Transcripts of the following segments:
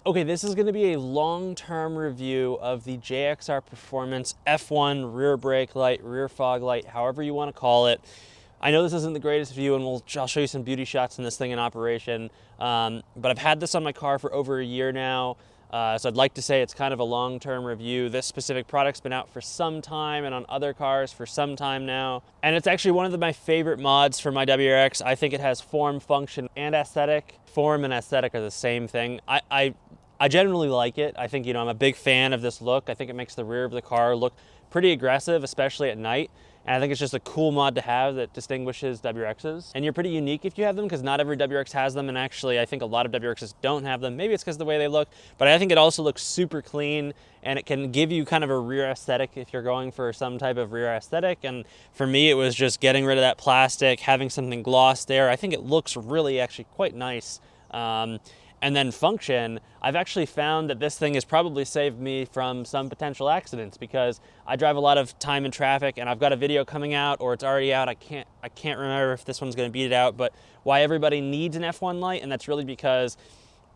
Okay, this is going to be a long-term review of the JXR Performance F1 rear brake light, rear fog light, however you want to call it. I know this isn't the greatest view, and I'll show you some beauty shots in this thing in operation, but I've had this on my car for over a year now, so I'd like to say it's kind of a long-term review. This specific product's been out for some time and on other cars for some time now, and it's actually one of my favorite mods for my WRX. I think it has form, function, and aesthetic. Form and aesthetic are the same thing. I generally like it. I think, I'm a big fan of this look. I think it makes the rear of the car look pretty aggressive, especially at night. And I think it's just a cool mod to have that distinguishes WRXs. And you're pretty unique if you have them, because not every WRX has them. And actually, I think a lot of WRXs don't have them. Maybe it's because of the way they look, but I think it also looks super clean, and it can give you kind of a rear aesthetic if you're going for some type of rear aesthetic. And for me, it was just getting rid of that plastic, having something gloss there. I think it looks really actually quite nice. And then function, I've actually found that this thing has probably saved me from some potential accidents, because I drive a lot of time in traffic, and I've got a video coming out, or it's already out. I can't remember if this one's going to beat it out, but why everybody needs an F1 light, and that's really because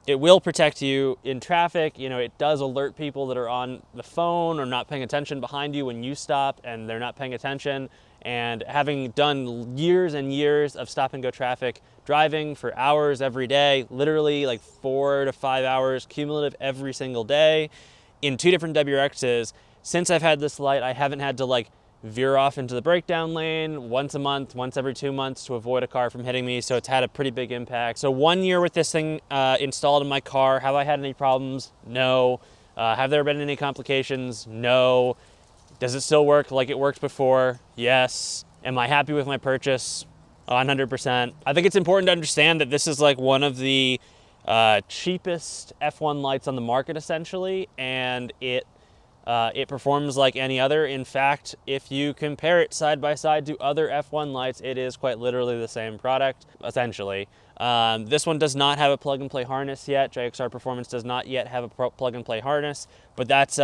it will protect you in traffic. It does alert people that are on the phone or not paying attention behind you when you stop and they're not paying attention. And having done years and years of stop and go traffic, driving for hours every day, literally like 4 to 5 hours cumulative every single day in 2 different WRXs, since I've had this light, I haven't had to veer off into the breakdown lane once a month, once every 2 months to avoid a car from hitting me. So it's had a pretty big impact. So 1 year with this thing installed in my car. Have I had any problems? No. Have there been any complications? No. Does it still work like it worked before? Yes. Am I happy with my purchase? 100%. I think it's important to understand that this is like one of the cheapest F1 lights on the market, essentially, and it performs like any other. In fact, if you compare it side by side to other F1 lights, it is quite literally the same product, essentially. This one does not have a plug-and-play harness yet. JXR Performance does not yet have a plug-and-play harness, but that's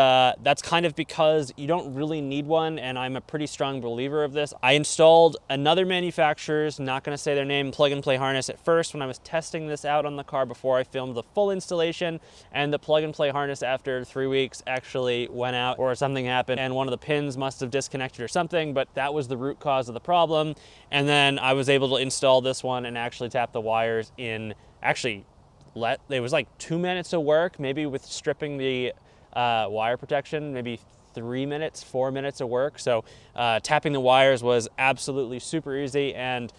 kind of because you don't really need one, and I'm a pretty strong believer of this. I installed another manufacturer's, not going to say their name, plug-and-play harness at first when I was testing this out on the car before I filmed the full installation, and the plug-and-play harness after 3 weeks actually went out, or something happened, and one of the pins must have disconnected or something, but that was the root cause of the problem. And then I was able to install this one and actually tap the wires in, it was like 2 minutes of work, maybe with stripping the wire protection, maybe 3 minutes, 4 minutes of work. So tapping the wires was absolutely super easy, and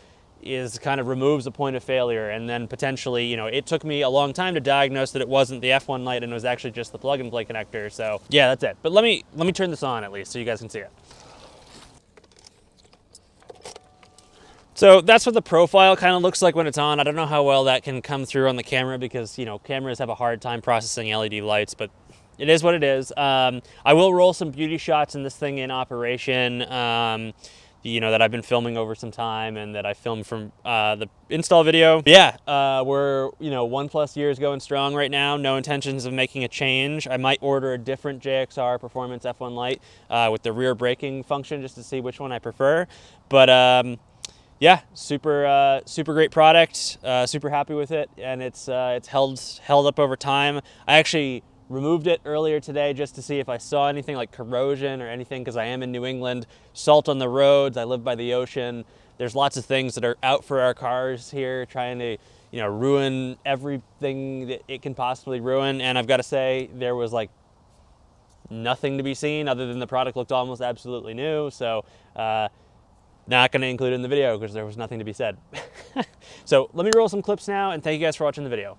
kind of removes the point of failure. And then potentially, it took me a long time to diagnose that it wasn't the F1 light and it was actually just the plug and play connector. So yeah, that's it. But let me turn this on at least so you guys can see it. So that's what the profile kind of looks like when it's on. I don't know how well that can come through on the camera, because, cameras have a hard time processing LED lights, but it is what it is. I will roll some beauty shots in this thing in operation, that I've been filming over some time and that I filmed from the install video. But yeah, we're, 1+ years going strong right now. No intentions of making a change. I might order a different JXR Performance F1 light with the rear braking function, just to see which one I prefer. But yeah, super great product. Super happy with it, and it's held up over time. I actually removed it earlier today just to see if I saw anything like corrosion or anything, because I am in New England. Salt on the roads. I live by the ocean. There's lots of things that are out for our cars here, trying to ruin everything that it can possibly ruin. And I've got to say, there was nothing to be seen other than the product looked almost absolutely new. So not going to include it in the video because there was nothing to be said. So let me roll some clips now, and thank you guys for watching the video.